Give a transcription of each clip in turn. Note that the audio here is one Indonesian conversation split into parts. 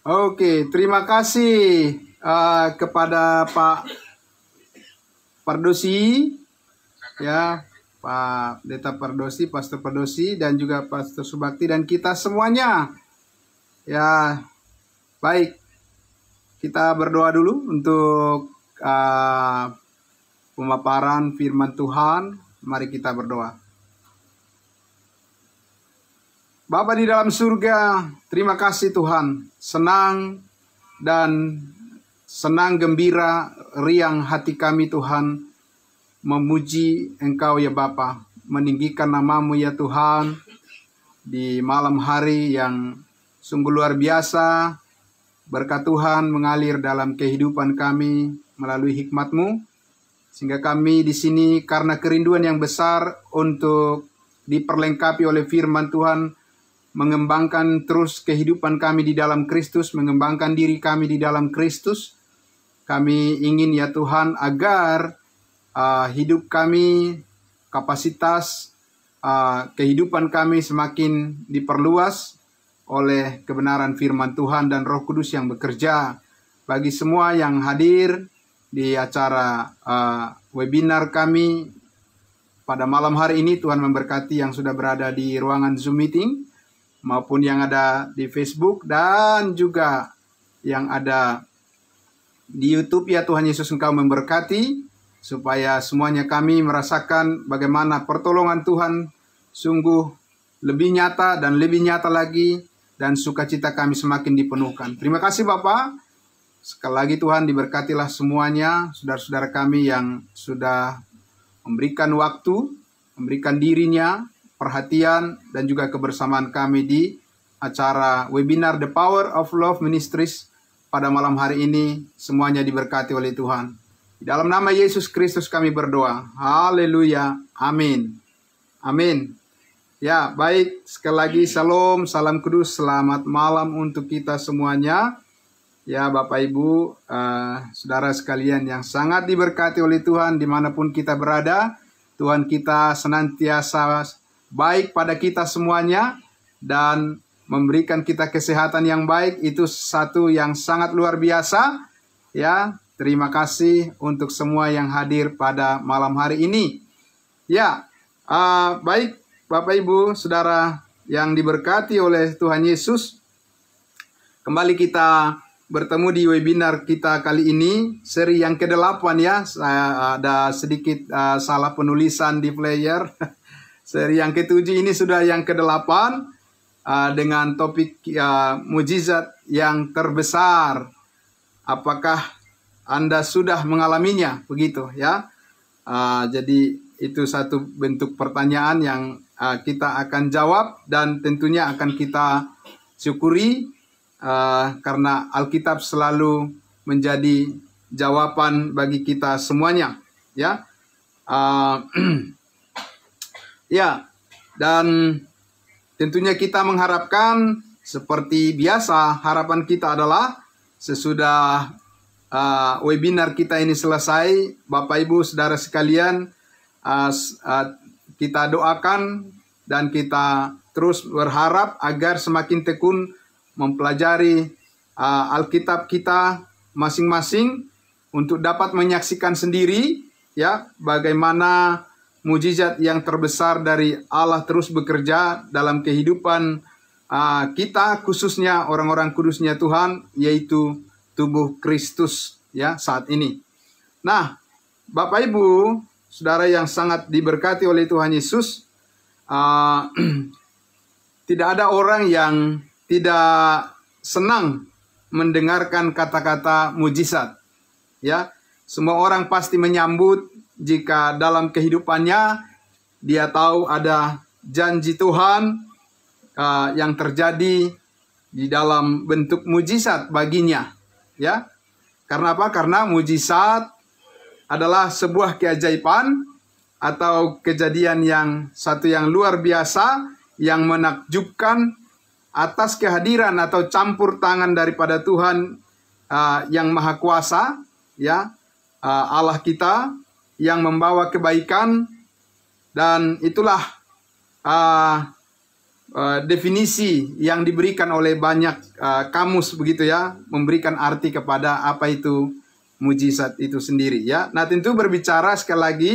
Oke, terima kasih kepada Pak Pardosi, ya, Pak Deta Pardosi, Pastor Pardosi, dan juga Pastor Subakti, dan kita semuanya. Ya, baik, kita berdoa dulu untuk pemaparan firman Tuhan. Mari kita berdoa. Bapa di dalam surga, terima kasih Tuhan. Senang gembira, riang hati kami Tuhan, memuji Engkau ya Bapa, meninggikan nama-Mu ya Tuhan, di malam hari yang sungguh luar biasa. Berkat Tuhan mengalir dalam kehidupan kami melalui hikmat-Mu, sehingga kami di sini karena kerinduan yang besar untuk diperlengkapi oleh firman Tuhan, mengembangkan terus kehidupan kami di dalam Kristus, mengembangkan diri kami di dalam Kristus. Kami ingin ya Tuhan agar hidup kami, kapasitas kehidupan kami semakin diperluas oleh kebenaran firman Tuhan dan Roh Kudus yang bekerja. Bagi semua yang hadir di acara webinar kami pada malam hari ini, Tuhan memberkati yang sudah berada di ruangan Zoom meeting, maupun yang ada di Facebook, dan juga yang ada di YouTube. Ya Tuhan Yesus, Engkau memberkati, supaya semuanya kami merasakan bagaimana pertolongan Tuhan sungguh lebih nyata dan lebih nyata lagi, dan sukacita kami semakin dipenuhkan. Terima kasih Bapak. Sekali lagi Tuhan, diberkatilah semuanya, saudara-saudara kami yang sudah memberikan waktu, memberikan dirinya, perhatian, dan juga kebersamaan kami di acara webinar The Power of Love Ministries pada malam hari ini. Semuanya diberkati oleh Tuhan. Di dalam nama Yesus Kristus kami berdoa. Haleluya. Amin. Amin. Ya, baik. Sekali lagi shalom, salam kudus, selamat malam untuk kita semuanya. Ya, Bapak Ibu, saudara sekalian yang sangat diberkati oleh Tuhan dimanapun kita berada. Tuhan kita senantiasa baik pada kita semuanya dan memberikan kita kesehatan yang baik. Itu satu yang sangat luar biasa. Ya, terima kasih untuk semua yang hadir pada malam hari ini. Ya, baik Bapak Ibu, saudara yang diberkati oleh Tuhan Yesus. Kembali kita bertemu di webinar kita kali ini, seri yang ke-8 ya. Saya ada sedikit salah penulisan di player. Seri yang ke-7 ini sudah yang ke-8 dengan topik mujizat yang terbesar. Apakah Anda sudah mengalaminya? Begitu ya. Jadi itu satu bentuk pertanyaan yang kita akan jawab, dan tentunya akan kita syukuri karena Alkitab selalu menjadi jawaban bagi kita semuanya ya. Ya, dan tentunya kita mengharapkan seperti biasa, harapan kita adalah sesudah webinar kita ini selesai, Bapak Ibu saudara sekalian, kita doakan dan kita terus berharap agar semakin tekun mempelajari Alkitab kita masing-masing untuk dapat menyaksikan sendiri ya bagaimana mujizat yang terbesar dari Allah terus bekerja dalam kehidupan kita, khususnya orang-orang kudusnya Tuhan, yaitu tubuh Kristus ya saat ini. Nah, Bapak Ibu, saudara yang sangat diberkati oleh Tuhan Yesus, tidak ada orang yang tidak senang mendengarkan kata-kata mujizat. Ya, semua orang pasti menyambut jika dalam kehidupannya dia tahu ada janji Tuhan yang terjadi di dalam bentuk mujizat baginya. Ya, karena apa? Karena mujizat adalah sebuah keajaiban atau kejadian yang satu yang luar biasa, yang menakjubkan atas kehadiran atau campur tangan daripada Tuhan yang Maha Kuasa, ya, Allah kita yang membawa kebaikan. Dan itulah definisi yang diberikan oleh banyak kamus begitu ya, memberikan arti kepada apa itu mujizat itu sendiri ya. Nah, tentu berbicara sekali lagi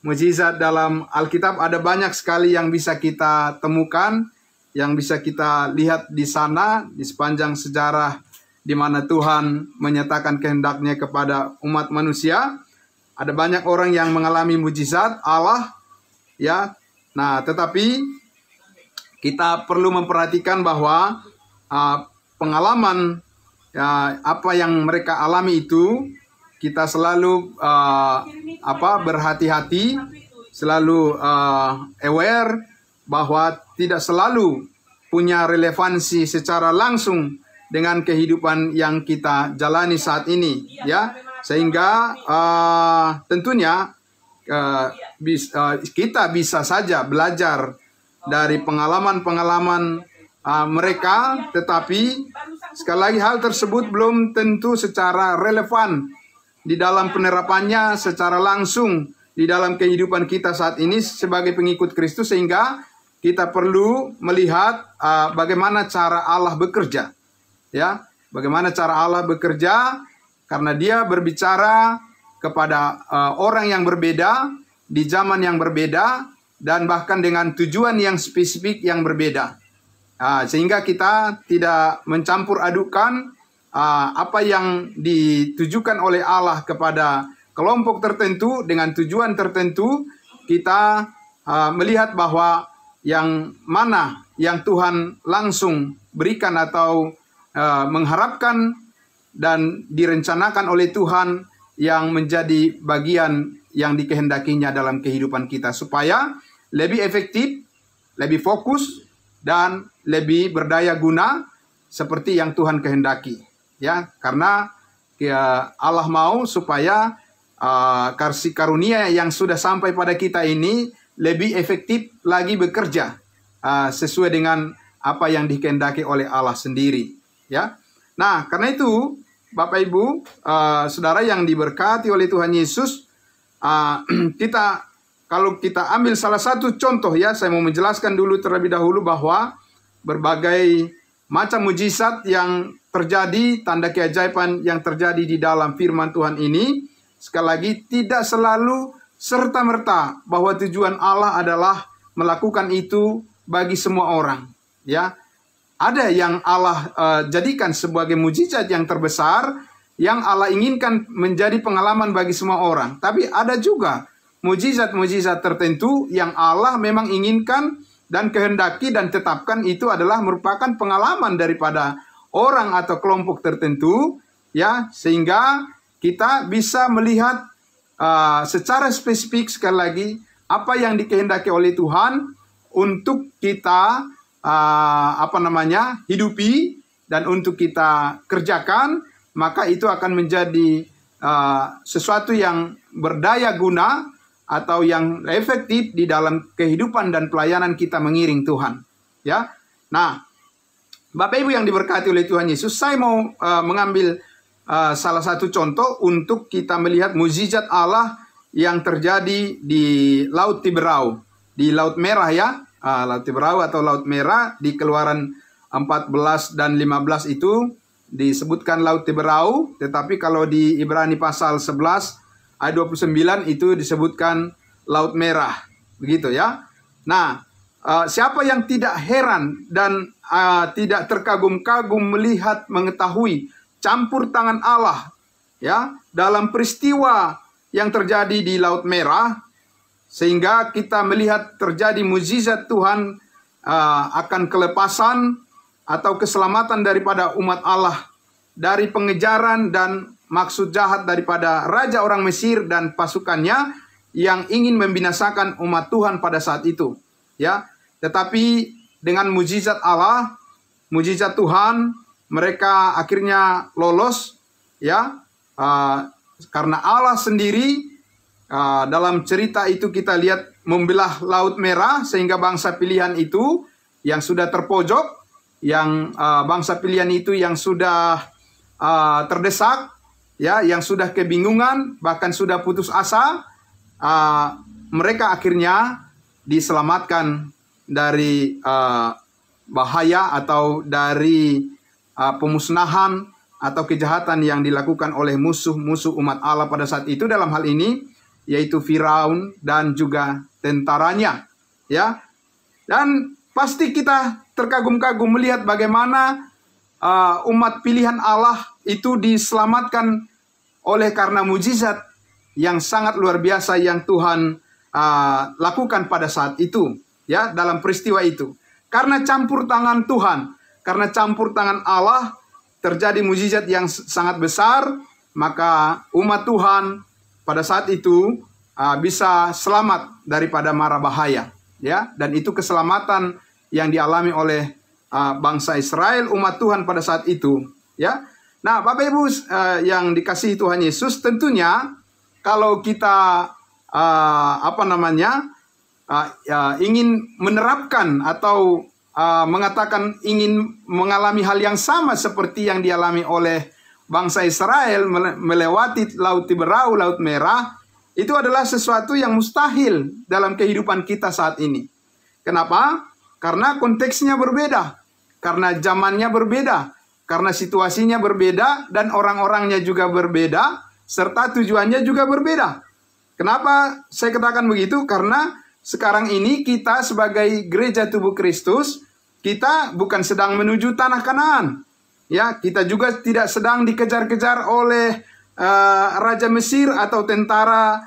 mujizat dalam Alkitab ada banyak sekali yang bisa kita temukan, yang bisa kita lihat di sana di sepanjang sejarah di mana Tuhan menyatakan kehendaknya kepada umat manusia. Ada banyak orang yang mengalami mujizat Allah ya. Nah, tetapi kita perlu memperhatikan bahwa pengalaman apa yang mereka alami itu, kita selalu berhati-hati, selalu aware bahwa tidak selalu punya relevansi secara langsung dengan kehidupan yang kita jalani saat ini, ya. Sehingga tentunya kita bisa saja belajar dari pengalaman-pengalaman mereka, tetapi sekali lagi hal tersebut belum tentu secara relevan di dalam penerapannya secara langsung di dalam kehidupan kita saat ini sebagai pengikut Kristus, sehingga kita perlu melihat bagaimana cara Allah bekerja, ya, bagaimana cara Allah bekerja, karena Dia berbicara kepada orang yang berbeda di zaman yang berbeda dan bahkan dengan tujuan yang spesifik yang berbeda. Sehingga kita tidak mencampur adukan apa yang ditujukan oleh Allah kepada kelompok tertentu dengan tujuan tertentu. Kita melihat bahwa yang mana yang Tuhan langsung berikan atau mengharapkan dan direncanakan oleh Tuhan yang menjadi bagian yang dikehendakinya dalam kehidupan kita, supaya lebih efektif, lebih fokus, dan lebih berdaya guna seperti yang Tuhan kehendaki, ya. Karena Allah mau supaya kasih karunia yang sudah sampai pada kita ini lebih efektif lagi bekerja sesuai dengan apa yang dikehendaki oleh Allah sendiri, ya. Nah, karena itu Bapak Ibu, saudara yang diberkati oleh Tuhan Yesus, kalau kita ambil salah satu contoh, ya, saya mau menjelaskan dulu terlebih dahulu bahwa berbagai macam mujizat yang terjadi, tanda keajaiban yang terjadi di dalam firman Tuhan ini, sekali lagi tidak selalu serta-merta bahwa tujuan Allah adalah melakukan itu bagi semua orang, ya. Ada yang Allah jadikan sebagai mujizat yang terbesar, yang Allah inginkan menjadi pengalaman bagi semua orang. Tapi ada juga mujizat-mujizat tertentu yang Allah memang inginkan dan kehendaki dan tetapkan itu adalah merupakan pengalaman daripada orang atau kelompok tertentu, ya, sehingga kita bisa melihat secara spesifik sekali lagi apa yang dikehendaki oleh Tuhan untuk kita hidupi dan untuk kita kerjakan, maka itu akan menjadi sesuatu yang berdaya guna atau yang efektif di dalam kehidupan dan pelayanan kita mengiring Tuhan, ya. Nah, Bapak Ibu yang diberkati oleh Tuhan Yesus, saya mau mengambil salah satu contoh untuk kita melihat mukjizat Allah yang terjadi di Laut Tiberau, di Laut Merah, ya. Laut Tiberau atau Laut Merah di Keluaran 14 dan 15 itu disebutkan Laut Tiberau, tetapi kalau di Ibrani pasal 11 ayat 29 itu disebutkan Laut Merah, begitu, ya. Nah, siapa yang tidak heran dan tidak terkagum-kagum melihat mengetahui campur tangan Allah, ya, dalam peristiwa yang terjadi di Laut Merah, sehingga kita melihat terjadi mukjizat Tuhan akan kelepasan atau keselamatan daripada umat Allah dari pengejaran dan maksud jahat daripada Raja orang Mesir dan pasukannya yang ingin membinasakan umat Tuhan pada saat itu, ya. Tetapi dengan mukjizat Allah, mukjizat Tuhan, mereka akhirnya lolos, ya. Karena Allah sendiri dalam cerita itu kita lihat membelah Laut Merah, sehingga bangsa pilihan itu yang sudah terpojok, yang bangsa pilihan itu yang sudah terdesak, ya, yang sudah kebingungan, bahkan sudah putus asa, mereka akhirnya diselamatkan dari bahaya atau dari pemusnahan atau kejahatan yang dilakukan oleh musuh-musuh umat Allah pada saat itu, dalam hal ini yaitu Firaun dan juga tentaranya, ya. Dan pasti kita terkagum-kagum melihat bagaimana umat pilihan Allah itu diselamatkan oleh karena mujizat yang sangat luar biasa yang Tuhan lakukan pada saat itu, ya, dalam peristiwa itu. Karena campur tangan Tuhan, karena campur tangan Allah, terjadi mujizat yang sangat besar, maka umat Tuhan pada saat itu bisa selamat daripada mara bahaya, ya. Dan itu keselamatan yang dialami oleh bangsa Israel, umat Tuhan pada saat itu, ya. Nah, Bapak Ibu yang dikasihi Tuhan Yesus, tentunya kalau kita ingin menerapkan atau mengatakan ingin mengalami hal yang sama seperti yang dialami oleh bangsa Israel melewati Laut Tiberau, Laut Merah, itu adalah sesuatu yang mustahil dalam kehidupan kita saat ini. Kenapa? Karena konteksnya berbeda, karena zamannya berbeda, karena situasinya berbeda, dan orang-orangnya juga berbeda, serta tujuannya juga berbeda. Kenapa saya katakan begitu? Karena sekarang ini kita sebagai gereja tubuh Kristus, kita bukan sedang menuju tanah Kanaan, ya. Kita juga tidak sedang dikejar-kejar oleh Raja Mesir atau tentara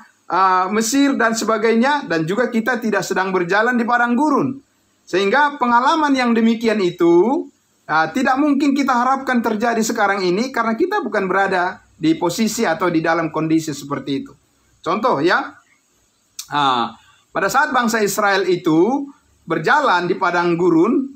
Mesir dan sebagainya, dan juga kita tidak sedang berjalan di padang gurun. Sehingga pengalaman yang demikian itu tidak mungkin kita harapkan terjadi sekarang ini, karena kita bukan berada di posisi atau di dalam kondisi seperti itu. Contoh, ya, pada saat bangsa Israel itu berjalan di padang gurun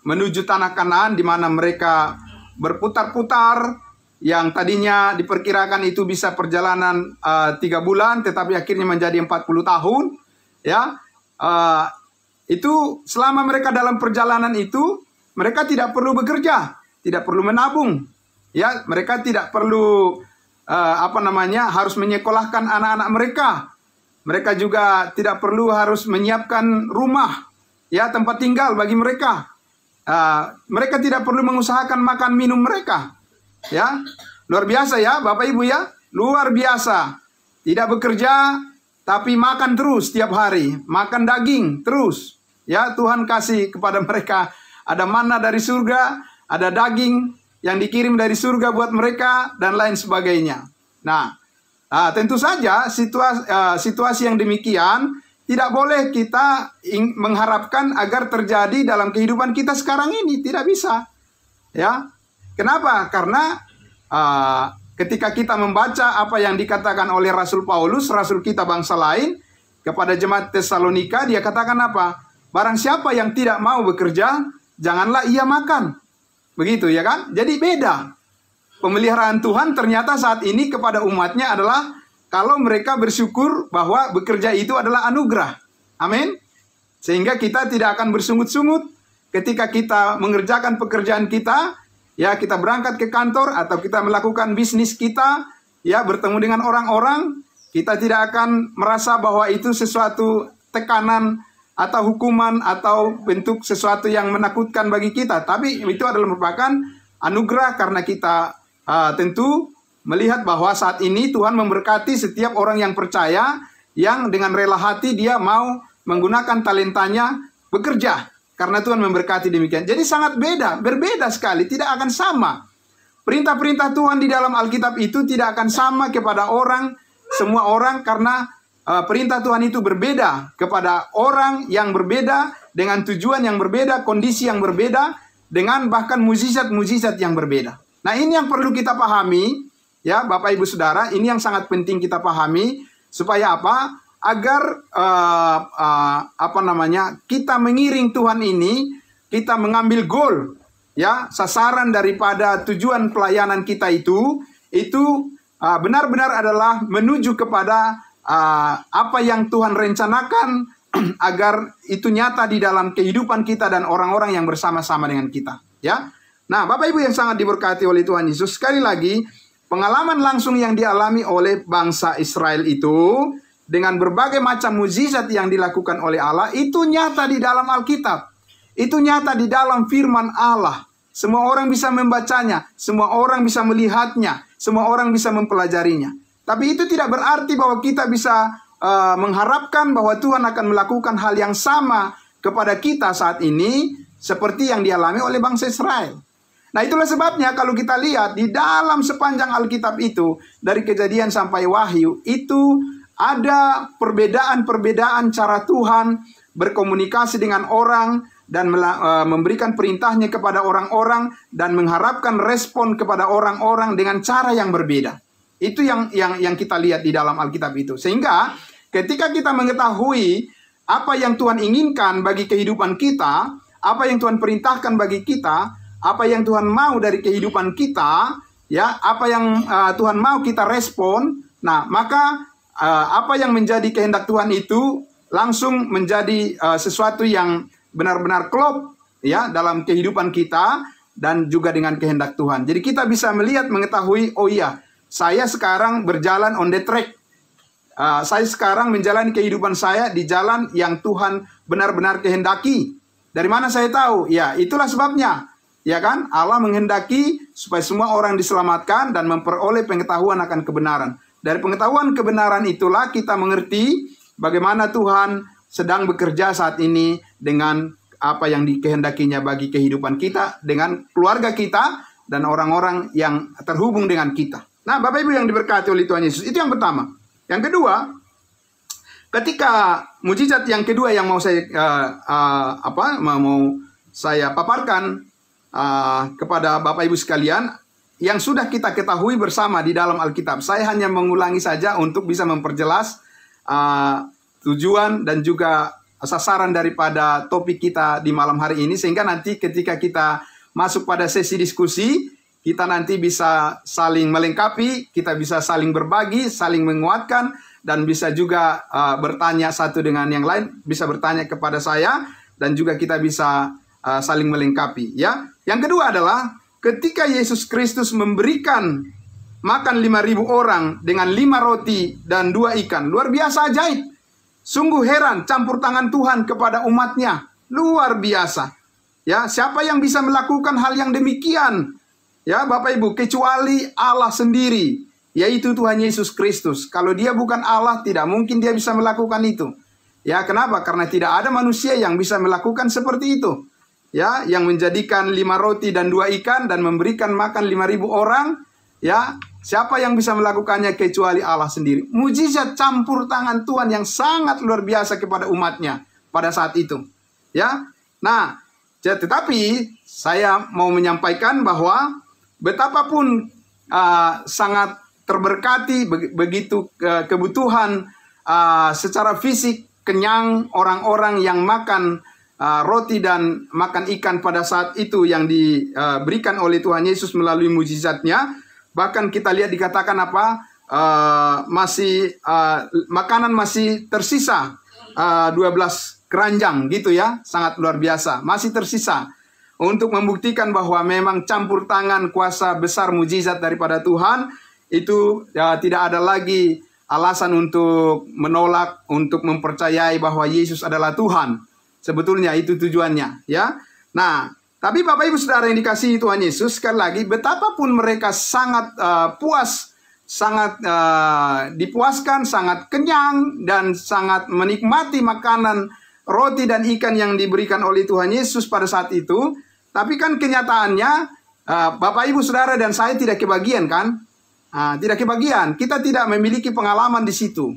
menuju tanah Kanaan, di mana mereka berputar-putar, yang tadinya diperkirakan itu bisa perjalanan 3 bulan, tetapi akhirnya menjadi 40 tahun, ya. Itu selama mereka dalam perjalanan itu, mereka tidak perlu bekerja, tidak perlu menabung, ya. Mereka tidak perlu harus menyekolahkan anak-anak mereka. Mereka juga tidak perlu harus menyiapkan rumah, ya, tempat tinggal bagi mereka. Mereka tidak perlu mengusahakan makan minum mereka, ya. Luar biasa, ya, Bapak Ibu, ya. Luar biasa. Tidak bekerja, tapi makan terus tiap hari. Makan daging terus, ya. Tuhan kasih kepada mereka. Ada manna dari surga, ada daging yang dikirim dari surga buat mereka, dan lain sebagainya. Nah, tentu saja situasi yang demikian tidak boleh kita mengharapkan agar terjadi dalam kehidupan kita sekarang ini. Tidak bisa, ya. Kenapa? Karena ketika kita membaca apa yang dikatakan oleh Rasul Paulus, rasul kita bangsa lain, kepada jemaat Tesalonika, dia katakan apa? Barang siapa yang tidak mau bekerja, janganlah ia makan. Begitu, ya kan? Jadi beda. Pemeliharaan Tuhan ternyata saat ini kepada umatnya adalah kalau mereka bersyukur bahwa bekerja itu adalah anugerah. Amin. Sehingga kita tidak akan bersungut-sungut ketika kita mengerjakan pekerjaan kita, ya, kita berangkat ke kantor atau kita melakukan bisnis kita, ya, bertemu dengan orang-orang, kita tidak akan merasa bahwa itu sesuatu tekanan atau hukuman atau bentuk sesuatu yang menakutkan bagi kita. Tapi itu adalah merupakan anugerah karena kita tentu melihat bahwa saat ini Tuhan memberkati setiap orang yang percaya, yang dengan rela hati dia mau menggunakan talentanya bekerja, karena Tuhan memberkati demikian. Jadi sangat berbeda sekali, tidak akan sama. Perintah-perintah Tuhan di dalam Alkitab itu tidak akan sama kepada semua orang, karena perintah Tuhan itu berbeda kepada orang yang berbeda, dengan tujuan yang berbeda, kondisi yang berbeda, dengan bahkan mujizat-mujizat yang berbeda. Nah, ini yang perlu kita pahami, ya, Bapak Ibu Saudara, ini yang sangat penting kita pahami, supaya apa? Agar kita mengiring Tuhan ini, kita mengambil goal, ya, sasaran daripada tujuan pelayanan kita itu benar-benar adalah menuju kepada apa yang Tuhan rencanakan agar itu nyata di dalam kehidupan kita dan orang-orang yang bersama-sama dengan kita, ya. Nah, Bapak Ibu yang sangat diberkati oleh Tuhan Yesus, sekali lagi pengalaman langsung yang dialami oleh bangsa Israel itu dengan berbagai macam mukjizat yang dilakukan oleh Allah, itu nyata di dalam Alkitab. Itu nyata di dalam firman Allah. Semua orang bisa membacanya, semua orang bisa melihatnya, semua orang bisa mempelajarinya. Tapi itu tidak berarti bahwa kita bisa mengharapkan bahwa Tuhan akan melakukan hal yang sama kepada kita saat ini seperti yang dialami oleh bangsa Israel. Nah, itulah sebabnya kalau kita lihat di dalam sepanjang Alkitab itu, dari Kejadian sampai Wahyu, itu ada perbedaan-perbedaan cara Tuhan berkomunikasi dengan orang dan memberikan perintahnya kepada orang-orang dan mengharapkan respon kepada orang-orang dengan cara yang berbeda. Itu yang kita lihat di dalam Alkitab itu. Sehingga ketika kita mengetahui apa yang Tuhan inginkan bagi kehidupan kita, apa yang Tuhan perintahkan bagi kita, apa yang Tuhan mau dari kehidupan kita, ya, apa yang Tuhan mau kita respon, nah, maka apa yang menjadi kehendak Tuhan itu langsung menjadi sesuatu yang benar-benar klop, ya, dalam kehidupan kita dan juga dengan kehendak Tuhan. Jadi kita bisa melihat, mengetahui, oh iya, saya sekarang berjalan on the track. Saya sekarang menjalani kehidupan saya di jalan yang Tuhan benar-benar kehendaki. Dari mana saya tahu? Ya, itulah sebabnya. Ya kan? Allah menghendaki supaya semua orang diselamatkan dan memperoleh pengetahuan akan kebenaran. Dari pengetahuan kebenaran itulah kita mengerti bagaimana Tuhan sedang bekerja saat ini dengan apa yang dikehendakinya bagi kehidupan kita, dengan keluarga kita, dan orang-orang yang terhubung dengan kita. Nah, Bapak Ibu yang diberkati oleh Tuhan Yesus, itu yang pertama. Yang kedua, ketika mukjizat yang kedua yang mau saya paparkan kepada Bapak Ibu sekalian, yang sudah kita ketahui bersama di dalam Alkitab. Saya hanya mengulangi saja untuk bisa memperjelas tujuan dan juga sasaran daripada topik kita di malam hari ini, sehingga nanti ketika kita masuk pada sesi diskusi, kita nanti bisa saling melengkapi, kita bisa saling berbagi, saling menguatkan, dan bisa juga bertanya satu dengan yang lain, bisa bertanya kepada saya, dan juga kita bisa saling melengkapi. Ya, yang kedua adalah ketika Yesus Kristus memberikan makan 5.000 orang dengan 5 roti dan 2 ikan, luar biasa ajaib. Sungguh heran campur tangan Tuhan kepada umatnya, luar biasa. Ya, siapa yang bisa melakukan hal yang demikian? Ya, Bapak Ibu, kecuali Allah sendiri, yaitu Tuhan Yesus Kristus. Kalau Dia bukan Allah, tidak mungkin Dia bisa melakukan itu. Ya, kenapa? Karena tidak ada manusia yang bisa melakukan seperti itu. Ya, yang menjadikan 5 roti dan 2 ikan dan memberikan makan 5.000 orang. Ya, siapa yang bisa melakukannya kecuali Allah sendiri? Mujizat campur tangan Tuhan yang sangat luar biasa kepada umatnya pada saat itu. Ya, nah, tetapi saya mau menyampaikan bahwa betapapun sangat terberkati begitu kebutuhan secara fisik, kenyang orang-orang yang makan roti dan makan ikan pada saat itu yang diberikan oleh Tuhan Yesus melalui mujizatnya. Bahkan kita lihat dikatakan apa, makanan masih tersisa 12 keranjang gitu ya, sangat luar biasa, masih tersisa. Untuk membuktikan bahwa memang campur tangan kuasa besar mujizat daripada Tuhan itu ya, tidak ada lagi alasan untuk menolak, untuk mempercayai bahwa Yesus adalah Tuhan. Sebetulnya itu tujuannya, ya. Nah, tapi Bapak Ibu Saudara yang dikasihi Tuhan Yesus, sekali lagi betapapun mereka sangat puas, sangat dipuaskan, sangat kenyang dan sangat menikmati makanan roti dan ikan yang diberikan oleh Tuhan Yesus pada saat itu, tapi kan kenyataannya Bapak Ibu Saudara dan saya tidak kebagian kan? Tidak kebagian. Kita tidak memiliki pengalaman di situ.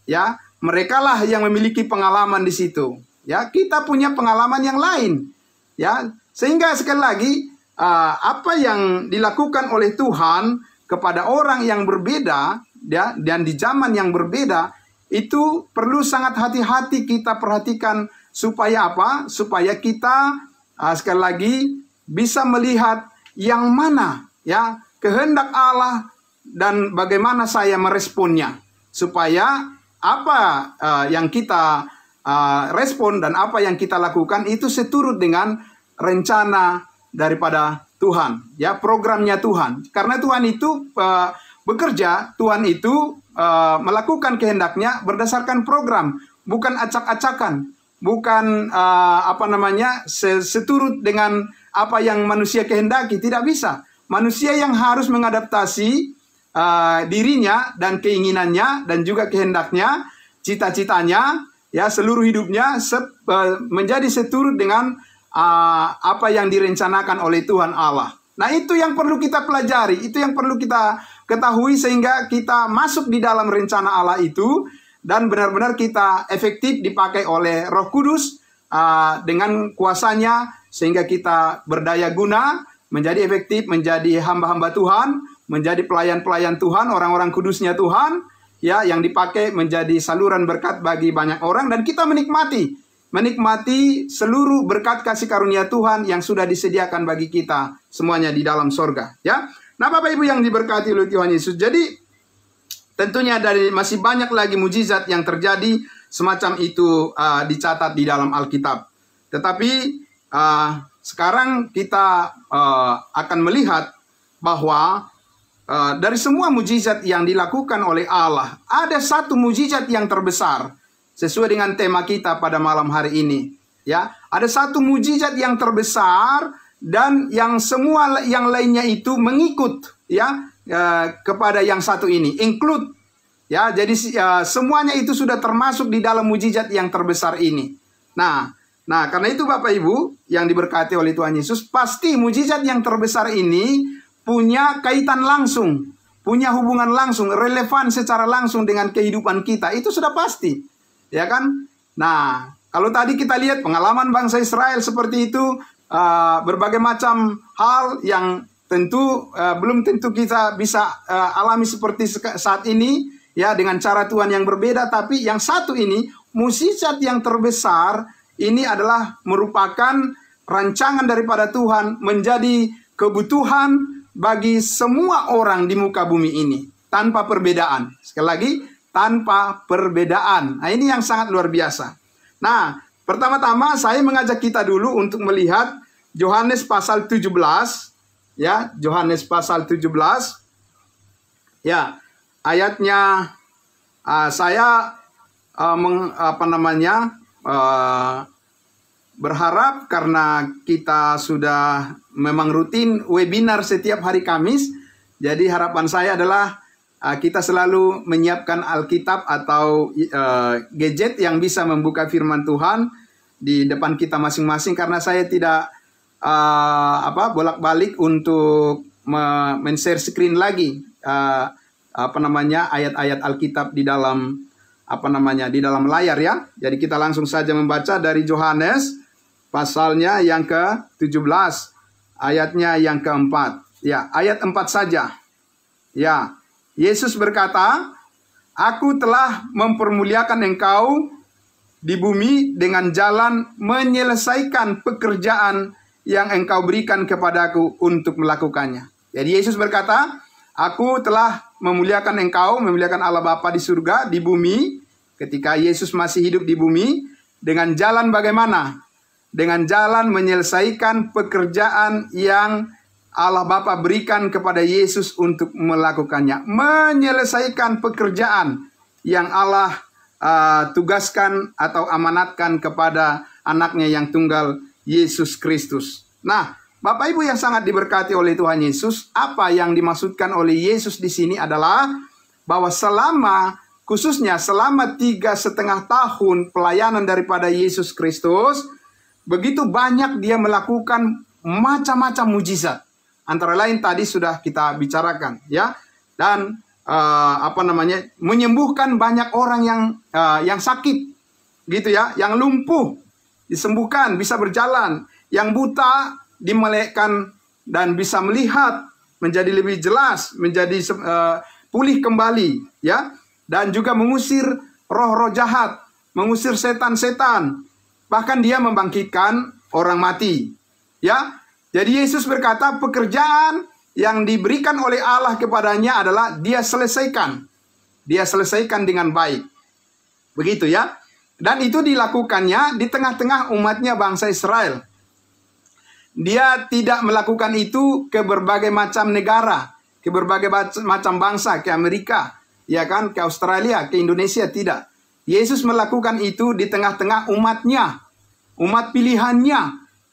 Ya, merekalah yang memiliki pengalaman di situ. Ya, kita punya pengalaman yang lain. Ya, sehingga sekali lagi apa yang dilakukan oleh Tuhan kepada orang yang berbeda, ya, dan di zaman yang berbeda, itu perlu sangat hati-hati kita perhatikan supaya apa? Supaya kita sekali lagi bisa melihat yang mana ya kehendak Allah dan bagaimana saya meresponnya, supaya apa yang kita respon dan apa yang kita lakukan itu seturut dengan rencana daripada Tuhan, ya, programnya Tuhan. Karena Tuhan itu bekerja, Tuhan itu melakukan kehendaknya berdasarkan program, bukan acak-acakan, bukan seturut dengan apa yang manusia kehendaki. Tidak bisa. Manusia yang harus mengadaptasi dirinya dan keinginannya dan juga kehendaknya, cita-citanya, ya, seluruh hidupnya menjadi seturut dengan apa yang direncanakan oleh Tuhan Allah. Nah, itu yang perlu kita pelajari, itu yang perlu kita ketahui sehingga kita masuk di dalam rencana Allah itu dan benar-benar kita efektif dipakai oleh Roh Kudus dengan kuasanya sehingga kita berdaya guna, menjadi efektif, menjadi hamba-hamba Tuhan, menjadi pelayan-pelayan Tuhan, orang-orang kudusnya Tuhan, ya, yang dipakai menjadi saluran berkat bagi banyak orang, dan kita menikmati seluruh berkat kasih karunia Tuhan yang sudah disediakan bagi kita semuanya di dalam sorga, ya. Nah, Bapak Ibu yang diberkati oleh Tuhan Yesus, jadi tentunya masih banyak lagi mujizat yang terjadi semacam itu dicatat di dalam Alkitab. Tetapi sekarang kita akan melihat bahwa dari semua mujizat yang dilakukan oleh Allah, ada satu mujizat yang terbesar sesuai dengan tema kita pada malam hari ini. Ya, ada satu mujizat yang terbesar dan yang semua yang lainnya itu mengikut, ya, kepada yang satu ini, include, ya. Jadi semuanya itu sudah termasuk di dalam mujizat yang terbesar ini. Nah, karena itu Bapak Ibu yang diberkati oleh Tuhan Yesus, pasti mujizat yang terbesar ini punya kaitan langsung, punya hubungan langsung, relevan secara langsung dengan kehidupan kita. Itu sudah pasti, ya kan? Nah, kalau tadi kita lihat pengalaman bangsa Israel seperti itu, berbagai macam hal yang tentu belum tentu kita bisa alami seperti saat ini, ya, dengan cara Tuhan yang berbeda. Tapi yang satu ini, mujizat yang terbesar ini adalah merupakan rancangan daripada Tuhan menjadi kebutuhan bagi semua orang di muka bumi ini tanpa perbedaan. Sekali lagi, tanpa perbedaan. Nah, ini yang sangat luar biasa. Nah, pertama-tama saya mengajak kita dulu untuk melihat Yohanes pasal 17, ya, Yohanes pasal 17. Ya, ayatnya saya berharap karena kita sudah memang rutin webinar setiap hari Kamis. Jadi harapan saya adalah kita selalu menyiapkan Alkitab atau gadget yang bisa membuka firman Tuhan di depan kita masing-masing, karena saya tidak bolak-balik untuk men-share screen lagi ayat-ayat Alkitab di dalam di dalam layar, ya. Jadi kita langsung saja membaca dari Yohanes pasalnya yang ke-17, ayatnya yang ke-4. Ya, ayat 4 saja. Ya, Yesus berkata, "Aku telah mempermuliakan engkau di bumi dengan jalan menyelesaikan pekerjaan yang engkau berikan kepadaku untuk melakukannya." Jadi Yesus berkata, "Aku telah memuliakan engkau," memuliakan Allah Bapa di surga, di bumi, ketika Yesus masih hidup di bumi, dengan jalan bagaimana? Dengan jalan menyelesaikan pekerjaan yang Allah Bapa berikan kepada Yesus untuk melakukannya. Menyelesaikan pekerjaan yang Allah tugaskan atau amanatkan kepada anaknya yang tunggal, Yesus Kristus. Nah, Bapak Ibu yang sangat diberkati oleh Tuhan Yesus, apa yang dimaksudkan oleh Yesus di sini adalah bahwa khususnya selama 3,5 tahun pelayanan daripada Yesus Kristus, begitu banyak dia melakukan macam-macam mujizat. Antara lain tadi sudah kita bicarakan, ya. Dan menyembuhkan banyak orang yang sakit, gitu ya, yang lumpuh disembuhkan, bisa berjalan, yang buta dimelekkan dan bisa melihat menjadi lebih jelas, menjadi pulih kembali, ya. Dan juga mengusir roh-roh jahat, mengusir setan-setan, bahkan dia membangkitkan orang mati, ya. Jadi Yesus berkata pekerjaan yang diberikan oleh Allah kepadanya adalah dia selesaikan dengan baik, begitu ya. Dan itu dilakukannya di tengah-tengah umatnya bangsa Israel. Dia tidak melakukan itu ke berbagai macam negara, ke berbagai macam bangsa, ke Amerika, ya kan, ke Australia, ke Indonesia, tidak. Yesus melakukan itu di tengah-tengah umatnya, umat pilihannya,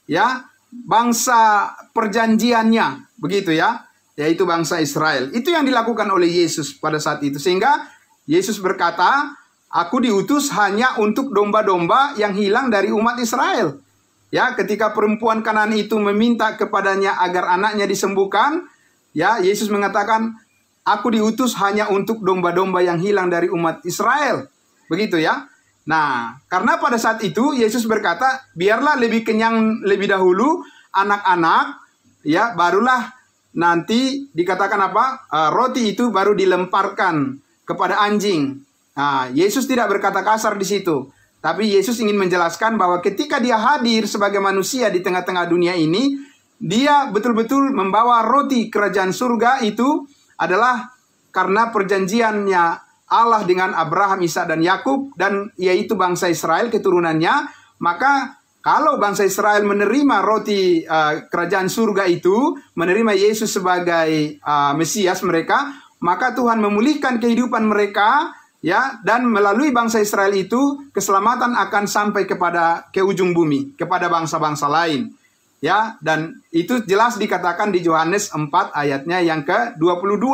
ya, bangsa perjanjiannya, begitu ya, yaitu bangsa Israel. Itu yang dilakukan oleh Yesus pada saat itu. Sehingga Yesus berkata, aku diutus hanya untuk domba-domba yang hilang dari umat Israel. Ya, ketika perempuan Kanaan itu meminta kepadanya agar anaknya disembuhkan, ya, Yesus mengatakan, aku diutus hanya untuk domba-domba yang hilang dari umat Israel. Begitu ya. Nah, karena pada saat itu Yesus berkata, biarlah lebih kenyang lebih dahulu anak-anak, ya, barulah nanti dikatakan apa? Roti itu baru dilemparkan kepada anjing. Nah, Yesus tidak berkata kasar di situ. Tapi Yesus ingin menjelaskan bahwa ketika dia hadir sebagai manusia di tengah-tengah dunia ini, dia betul-betul membawa roti kerajaan surga. Itu adalah karena perjanjiannya Allah dengan Abraham, Ishak, dan Yakub, dan yaitu bangsa Israel keturunannya. Maka kalau bangsa Israel menerima roti kerajaan surga itu, menerima Yesus sebagai Mesias mereka, maka Tuhan memulihkan kehidupan mereka, ya, dan melalui bangsa Israel itu keselamatan akan sampai ke ujung bumi, kepada bangsa-bangsa lain. Ya, dan itu jelas dikatakan di Yohanes 4 ayatnya yang ke-22.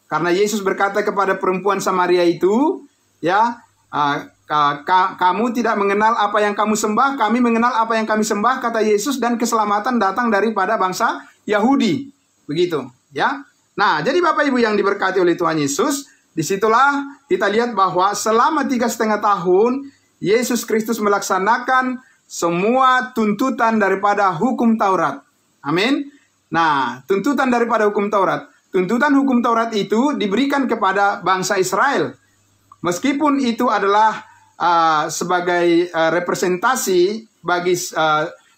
Karena Yesus berkata kepada perempuan Samaria itu, ya, kamu tidak mengenal apa yang kamu sembah, kami mengenal apa yang kami sembah, kata Yesus, dan keselamatan datang daripada bangsa Yahudi. Begitu, ya. Nah, jadi Bapak Ibu yang diberkati oleh Tuhan Yesus, disitulah kita lihat bahwa selama 3,5 tahun, Yesus Kristus melaksanakan semua tuntutan daripada hukum Taurat. Amin. Nah, tuntutan daripada hukum Taurat. Tuntutan hukum Taurat itu diberikan kepada bangsa Israel. Meskipun itu adalah sebagai representasi bagi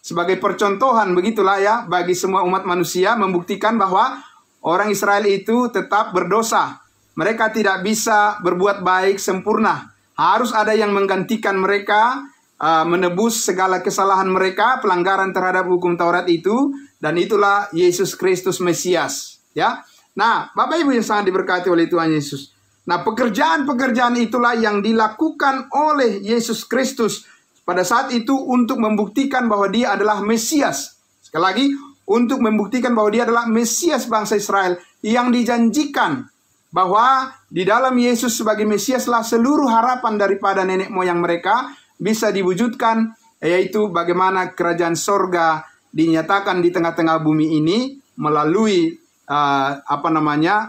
sebagai percontohan, begitulah ya, bagi semua umat manusia, membuktikan bahwa orang Israel itu tetap berdosa. Mereka tidak bisa berbuat baik sempurna. Harus ada yang menggantikan mereka, menebus segala kesalahan mereka, pelanggaran terhadap hukum Taurat itu, dan itulah Yesus Kristus Mesias, ya. Nah, Bapak Ibu yang sangat diberkati oleh Tuhan Yesus. Nah, pekerjaan-pekerjaan itulah yang dilakukan oleh Yesus Kristus pada saat itu untuk membuktikan bahwa dia adalah Mesias. Sekali lagi, untuk membuktikan bahwa dia adalah Mesias bangsa Israel yang dijanjikan bahwa di dalam Yesus sebagai Mesiaslah seluruh harapan daripada nenek moyang mereka bisa diwujudkan, yaitu bagaimana kerajaan sorga dinyatakan di tengah-tengah bumi ini melalui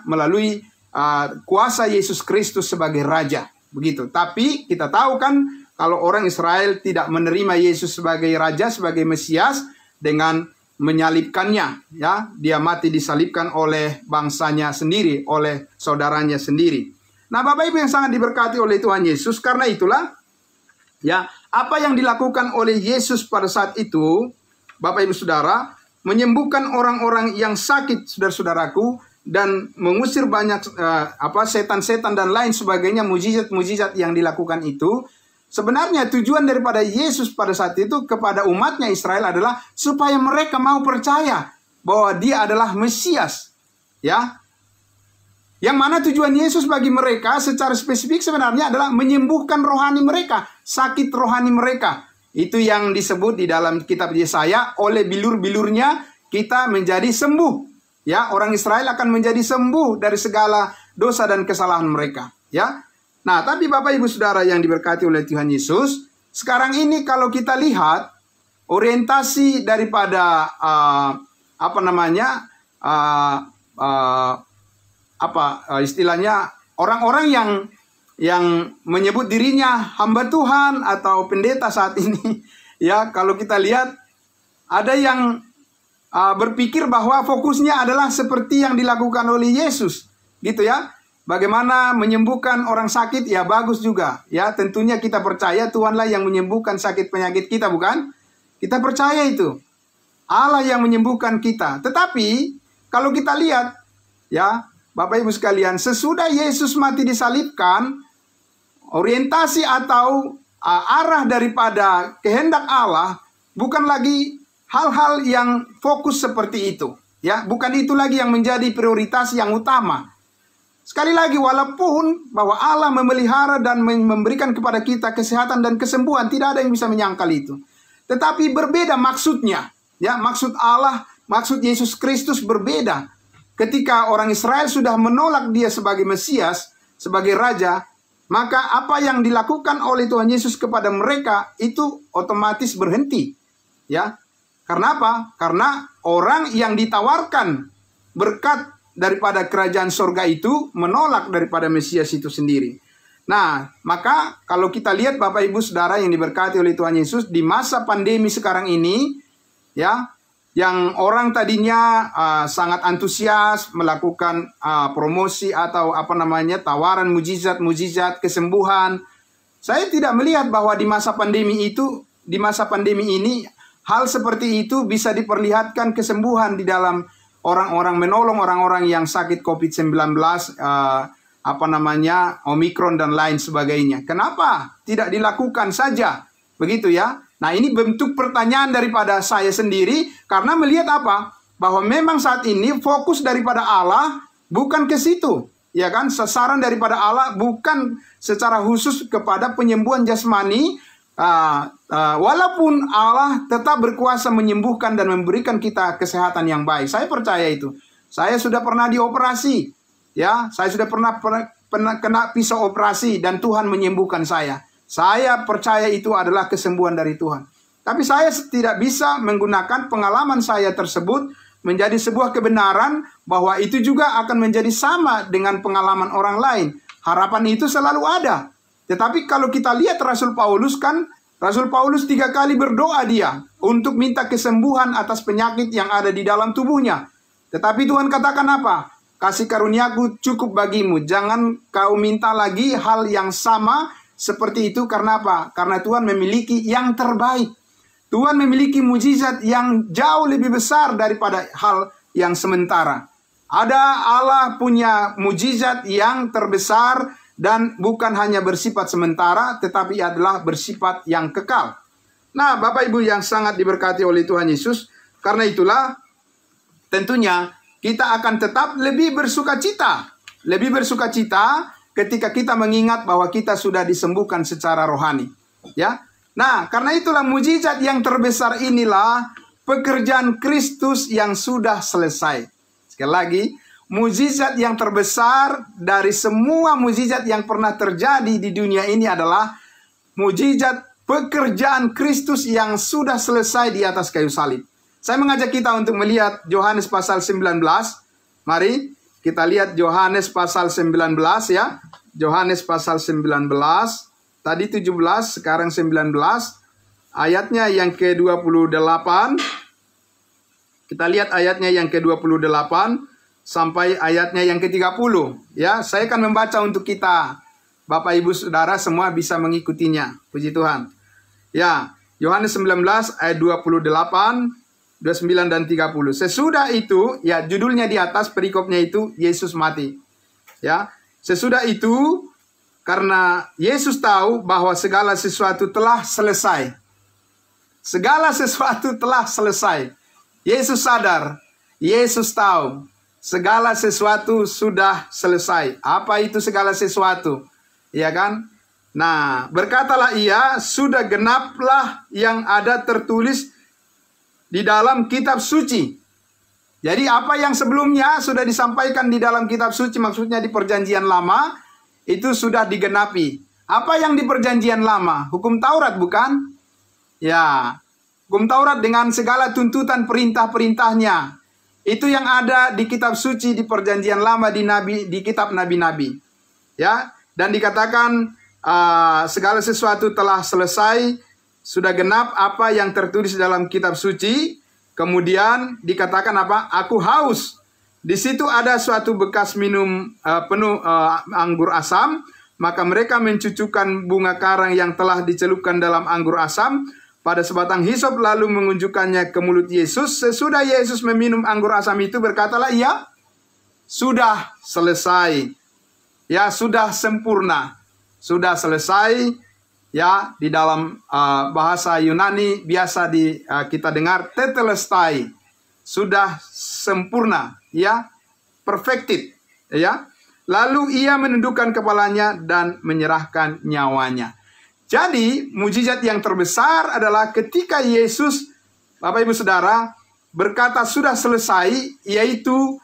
melalui kuasa Yesus Kristus sebagai Raja, begitu. Tapi kita tahu kan, kalau orang Israel tidak menerima Yesus sebagai Raja, sebagai Mesias, dengan menyalibkannya, ya, dia mati disalibkan oleh bangsanya sendiri, oleh saudaranya sendiri. Nah, Bapak Ibu yang sangat diberkati oleh Tuhan Yesus, karena itulah, ya, apa yang dilakukan oleh Yesus pada saat itu, Bapak Ibu Saudara, menyembuhkan orang-orang yang sakit, saudara-saudaraku, dan mengusir banyak setan-setan dan lain sebagainya, mujizat-mujizat yang dilakukan itu. Sebenarnya tujuan daripada Yesus pada saat itu kepada umatnya Israel adalah supaya mereka mau percaya bahwa dia adalah Mesias, ya. Yang mana tujuan Yesus bagi mereka secara spesifik sebenarnya adalah menyembuhkan rohani mereka, sakit rohani mereka. Itu yang disebut di dalam kitab Yesaya, oleh bilur-bilurnya kita menjadi sembuh. Ya, orang Israel akan menjadi sembuh dari segala dosa dan kesalahan mereka. Ya. Nah, tapi Bapak Ibu Saudara yang diberkati oleh Tuhan Yesus, sekarang ini kalau kita lihat orientasi daripada istilahnya orang-orang yang menyebut dirinya hamba Tuhan atau pendeta saat ini, ya, kalau kita lihat ada yang berpikir bahwa fokusnya adalah seperti yang dilakukan oleh Yesus, gitu ya. Bagaimana menyembuhkan orang sakit, ya bagus juga, ya. Tentunya kita percaya Tuhanlah yang menyembuhkan sakit penyakit kita, bukan? Kita percaya itu, Allah yang menyembuhkan kita. Tetapi kalau kita lihat, ya, Bapak Ibu sekalian, sesudah Yesus mati disalibkan, orientasi atau arah daripada kehendak Allah bukan lagi hal-hal yang fokus seperti itu. Ya, bukan itu lagi yang menjadi prioritas yang utama. Sekali lagi, walaupun bahwa Allah memelihara dan memberikan kepada kita kesehatan dan kesembuhan, tidak ada yang bisa menyangkal itu. Tetapi berbeda maksudnya. Ya, maksud Allah, maksud Yesus Kristus berbeda. Ketika orang Israel sudah menolak dia sebagai Mesias, sebagai Raja, maka apa yang dilakukan oleh Tuhan Yesus kepada mereka itu otomatis berhenti. Ya, karena apa? Karena orang yang ditawarkan berkat daripada kerajaan sorga itu menolak daripada Mesias itu sendiri. Nah, maka kalau kita lihat Bapak Ibu Saudara yang diberkati oleh Tuhan Yesus, di masa pandemi sekarang ini, ya, yang orang tadinya sangat antusias melakukan promosi atau tawaran mujizat kesembuhan. Saya tidak melihat bahwa di masa pandemi ini hal seperti itu bisa diperlihatkan kesembuhan di dalam orang-orang, menolong orang-orang yang sakit COVID-19, Omikron dan lain sebagainya. Kenapa tidak dilakukan saja? Begitu ya. Nah, ini bentuk pertanyaan daripada saya sendiri, karena melihat apa? Bahwa memang saat ini fokus daripada Allah bukan ke situ. Ya kan? Sasaran daripada Allah bukan secara khusus kepada penyembuhan jasmani, walaupun Allah tetap berkuasa menyembuhkan dan memberikan kita kesehatan yang baik. Saya percaya itu. Saya sudah pernah dioperasi, ya. Saya sudah pernah kena pisau operasi dan Tuhan menyembuhkan saya. Saya percaya itu adalah kesembuhan dari Tuhan. Tapi saya tidak bisa menggunakan pengalaman saya tersebut menjadi sebuah kebenaran bahwa itu juga akan menjadi sama dengan pengalaman orang lain. Harapan itu selalu ada. Tetapi kalau kita lihat Rasul Paulus 3 kali berdoa dia untuk minta kesembuhan atas penyakit yang ada di dalam tubuhnya. Tetapi Tuhan katakan apa? Kasih karuniaku cukup bagimu. Jangan kau minta lagi hal yang sama seperti itu. Karena apa? Karena Tuhan memiliki yang terbaik. Tuhan memiliki mujizat yang jauh lebih besar daripada hal yang sementara. Allah punya mujizat yang terbesar dan bukan hanya bersifat sementara, tetapi adalah bersifat yang kekal. Nah, Bapak Ibu yang sangat diberkati oleh Tuhan Yesus, karena itulah tentunya kita akan tetap lebih bersuka cita. Lebih bersuka cita ketika kita mengingat bahwa kita sudah disembuhkan secara rohani. Ya. Nah, karena itulah mujizat yang terbesar inilah pekerjaan Kristus yang sudah selesai. Sekali lagi, mujizat yang terbesar dari semua mujizat yang pernah terjadi di dunia ini adalah mujizat pekerjaan Kristus yang sudah selesai di atas kayu salib. Saya mengajak kita untuk melihat Yohanes pasal 19. Mari kita lihat Yohanes pasal 19 ya. Yohanes pasal 19. Tadi 17, sekarang 19. Ayatnya yang ke-28. Kita lihat ayatnya yang ke-28 sampai ayatnya yang ke-30. Ya, saya akan membaca untuk kita. Bapak Ibu Saudara semua bisa mengikutinya. Puji Tuhan. Ya, Yohanes 19 ayat 28, 29 dan 30. Sesudah itu, ya judulnya di atas perikopnya itu Yesus mati. Ya, sesudah itu karena Yesus tahu bahwa segala sesuatu telah selesai. Segala sesuatu telah selesai. Yesus sadar, Yesus tahu, segala sesuatu sudah selesai. Apa itu segala sesuatu? Ya kan? Nah, berkatalah ia, sudah genaplah yang ada tertulis di dalam kitab suci. Jadi apa yang sebelumnya sudah disampaikan di dalam kitab suci, maksudnya di perjanjian lama, itu sudah digenapi. Apa yang di perjanjian lama? Hukum Taurat bukan? Ya, hukum Taurat dengan segala tuntutan perintah-perintahnya. Itu yang ada di kitab suci di perjanjian lama di kitab nabi-nabi. Ya, dan dikatakan segala sesuatu telah selesai, sudah genap apa yang tertulis dalam kitab suci. Kemudian dikatakan apa? Aku haus. Di situ ada suatu bekas minum penuh anggur asam. Maka mereka mencucukkan bunga karang yang telah dicelupkan dalam anggur asam pada sebatang hisop, lalu mengunjukkannya ke mulut Yesus. Sesudah Yesus meminum anggur asam itu, berkatalah ia, sudah selesai. Ya, sudah sempurna. Sudah selesai. Ya, di dalam bahasa Yunani biasa kita dengar tetelestai. sudah sempurna, ya, perfected, ya. Lalu ia menundukkan kepalanya dan menyerahkan nyawanya. Jadi mujizat yang terbesar adalah ketika Yesus, Bapak Ibu Saudara, berkata sudah selesai, yaitu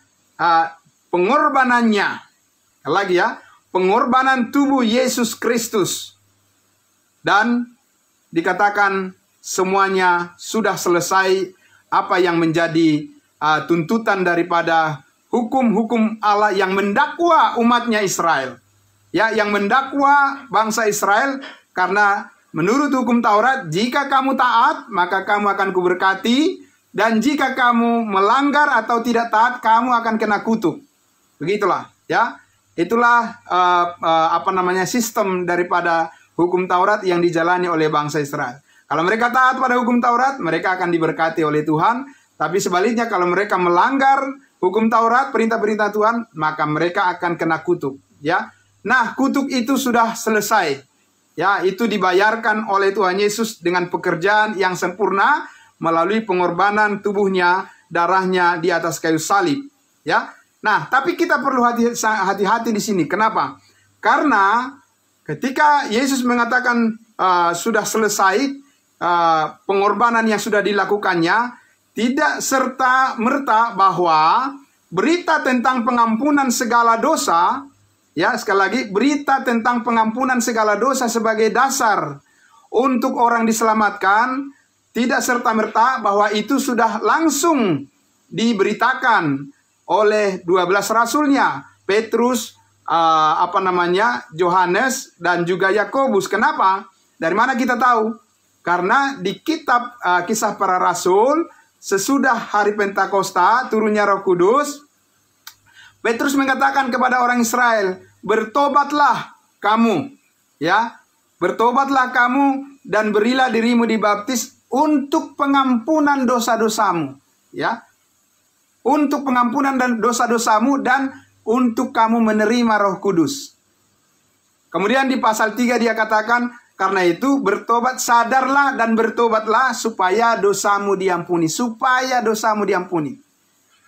pengorbanannya. Lagi ya, pengorbanan tubuh Yesus Kristus. Dan dikatakan semuanya sudah selesai, apa yang menjadi tuntutan daripada hukum-hukum Allah yang mendakwa umatnya Israel. Ya, yang mendakwa bangsa Israel, karena menurut hukum Taurat, jika kamu taat, maka kamu akan kuberkati, dan jika kamu melanggar atau tidak taat, kamu akan kena kutuk. Begitulah, ya. Itulah sistem daripada hukum Taurat yang dijalani oleh bangsa Israel. Kalau mereka taat pada hukum Taurat, mereka akan diberkati oleh Tuhan. Tapi sebaliknya, kalau mereka melanggar hukum Taurat, perintah-perintah Tuhan, maka mereka akan kena kutuk. Ya, nah, kutuk itu sudah selesai. Ya, itu dibayarkan oleh Tuhan Yesus dengan pekerjaan yang sempurna melalui pengorbanan tubuhnya, darahnya di atas kayu salib. Ya, nah, tapi kita perlu hati-hati di sini. Kenapa? Karena ketika Yesus mengatakan sudah selesai, pengorbanan yang sudah dilakukannya, tidak serta-merta bahwa berita tentang pengampunan segala dosa, ya, sekali lagi, berita tentang pengampunan segala dosa sebagai dasar untuk orang diselamatkan, tidak serta-merta bahwa itu sudah langsung diberitakan oleh 12 rasulnya, Petrus, Yohanes, dan juga Yakobus. Kenapa? Dari mana kita tahu? Karena di kitab Kisah Para Rasul, sesudah hari Pentakosta, turunnya Roh Kudus, Petrus mengatakan kepada orang Israel, bertobatlah kamu, ya, bertobatlah kamu dan berilah dirimu dibaptis untuk pengampunan dosa-dosamu, ya, untuk pengampunan dan dosa-dosamu dan untuk kamu menerima Roh Kudus. Kemudian di pasal 3 dia katakan, karena itu bertobat, sadarlah dan bertobatlah supaya dosamu diampuni. Supaya dosamu diampuni.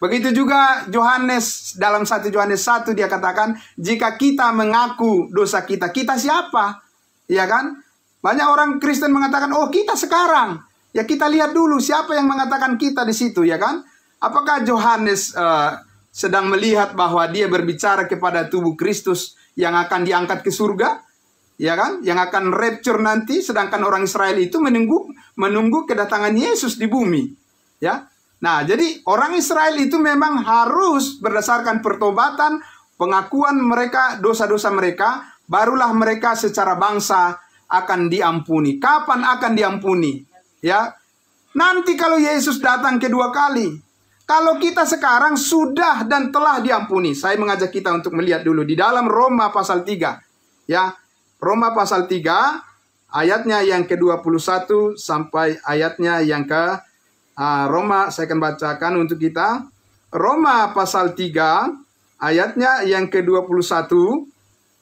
Begitu juga Yohanes, dalam 1 Yohanes 1 dia katakan, jika kita mengaku dosa kita, kita siapa? Ya kan? Banyak orang Kristen mengatakan, oh kita sekarang. Ya kita lihat dulu siapa yang mengatakan kita di situ, ya kan? Apakah Yohanes sedang melihat bahwa dia berbicara kepada tubuh Kristus yang akan diangkat ke surga? Ya kan, yang akan rapture nanti, sedangkan orang Israel itu menunggu kedatangan Yesus di bumi. Ya, nah jadi orang Israel itu memang harus berdasarkan pertobatan, pengakuan mereka dosa-dosa mereka, barulah mereka secara bangsa akan diampuni. Kapan akan diampuni? Ya, nanti kalau Yesus datang kedua kali. Kalau kita sekarang sudah dan telah diampuni, saya mengajak kita untuk melihat dulu di dalam Roma pasal 3, ya. Roma pasal 3, ayatnya yang ke-21 sampai ayatnya yang Roma, saya akan bacakan untuk kita. Roma pasal 3, ayatnya yang ke-21,